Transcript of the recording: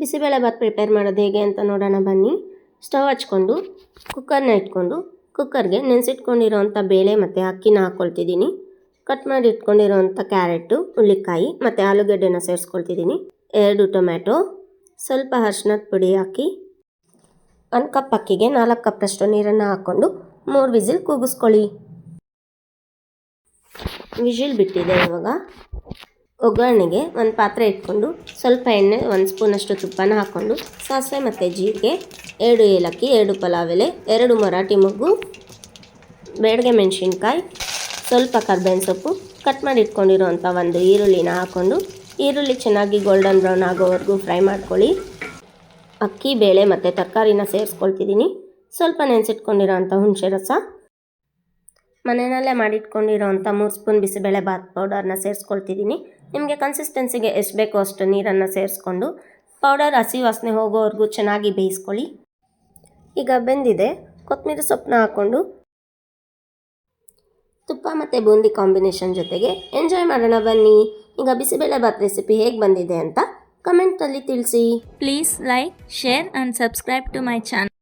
Bisibelebath prepare ಮಾಡೋದು ಹೇಗೆ ಅಂತ ನೋಡೋಣ ಬನ್ನಿ. ಸ್ಟವ್ ಹಚ್ಕೊಂಡು ಕುಕ್ಕರ್ನ ಇಟ್ಕೊಂಡು ಕುಕ್ಕರ್ಗೆ ನೆನೆಸಿಟ್ಕೊಂಡಿರೋವಂಥ ಬೇಳೆ ಮತ್ತು ಅಕ್ಕಿನ ಹಾಕ್ಕೊಳ್ತಿದ್ದೀನಿ. ಕಟ್ ಮಾಡಿ ಇಟ್ಕೊಂಡಿರೋವಂಥ ಕ್ಯಾರೆಟು, ಹುಳ್ಳಿಕಾಯಿ ಮತ್ತು ಆಲೂಗಡ್ಡೆನ ಸೇರಿಸ್ಕೊಳ್ತಿದ್ದೀನಿ. 2 ಟೊಮ್ಯಾಟೊ, ಸ್ವಲ್ಪ ಅರಿಶಿನದ ಪುಡಿ ಹಾಕಿ 1 ಕಪ್ ಅಕ್ಕಿಗೆ 4 ಕಪ್ಪಷ್ಟು ನೀರನ್ನು ಹಾಕ್ಕೊಂಡು 3 ವಿಸಿಲ್ ಕೂಗಿಸ್ಕೊಳ್ಳಿ. ವಿಜಿಲ್ ಬಿಟ್ಟಿದೆ. ಇವಾಗ ಒಗ್ಗರಣೆಗೆ ಒಂದು ಪಾತ್ರೆ ಇಟ್ಕೊಂಡು ಸ್ವಲ್ಪ ಎಣ್ಣೆ, 1 ಸ್ಪೂನಷ್ಟು ತುಪ್ಪನ ಹಾಕ್ಕೊಂಡು ಸಾಸಿವೆ ಮತ್ತು ಜೀರಿಗೆ, 2 ಏಲಕ್ಕಿ, 2 ಪಲಾವ್ ಎಲೆ, 2 ಮರಾಠಿ ಮೊಗ್ಗು, ಬೇಡಿಗೆ ಮೆಣಸಿನ್ಕಾಯಿ, ಸ್ವಲ್ಪ ಕರ್ಬೇವಿನ ಸೊಪ್ಪು, ಕಟ್ ಮಾಡಿ ಇಟ್ಕೊಂಡಿರೋವಂಥ 1 ಈರುಳ್ಳಿನ ಹಾಕ್ಕೊಂಡು ಈರುಳ್ಳಿ ಚೆನ್ನಾಗಿ ಗೋಲ್ಡನ್ ಬ್ರೌನ್ ಆಗೋವರೆಗೂ ಫ್ರೈ ಮಾಡ್ಕೊಳ್ಳಿ. ಅಕ್ಕಿ, ಬೇಳೆ ಮತ್ತು ತರಕಾರಿನ ಸೇರಿಸ್ಕೊಳ್ತಿದ್ದೀನಿ. ಸ್ವಲ್ಪ ನೆನೆಸಿಟ್ಕೊಂಡಿರೋವಂಥ ಹುಣಸೆ ರಸ, ಮನೆಯಲ್ಲೇ ಮಾಡಿಟ್ಕೊಂಡಿರೋವಂಥ 3 ಸ್ಪೂನ್ ಬಿಸಿಬೇಳೆಬಾತ್ ಪೌಡರ್ನ ಸೇರಿಸ್ಕೊಳ್ತಿದ್ದೀನಿ. ನಿಮಗೆ ಕನ್ಸಿಸ್ಟೆನ್ಸಿಗೆ ಎಷ್ಟು ಬೇಕೋ ಅಷ್ಟು ನೀರನ್ನು ಸೇರಿಸ್ಕೊಂಡು ಪೌಡರ್ ಹಸಿ ವಾಸನೆ ಹೋಗೋವರೆಗೂ ಚೆನ್ನಾಗಿ ಬೇಯಿಸ್ಕೊಳ್ಳಿ. ಈಗ ಬೆಂದಿದೆ. ಕೊತ್ತಂಬರಿ ಸೊಪ್ಪನ್ನ ಹಾಕ್ಕೊಂಡು ತುಪ್ಪ ಮತ್ತು ಬೂಂದಿ ಕಾಂಬಿನೇಷನ್ ಜೊತೆಗೆ ಎಂಜಾಯ್ ಮಾಡೋಣ ಬನ್ನಿ. ಈಗ ಬಿಸಿಬೇಳೆಬಾತ್ ರೆಸಿಪಿ ಹೇಗೆ ಬಂದಿದೆ ಅಂತ ಕಮೆಂಟಲ್ಲಿ ತಿಳಿಸಿ. Please like, share and subscribe to my channel.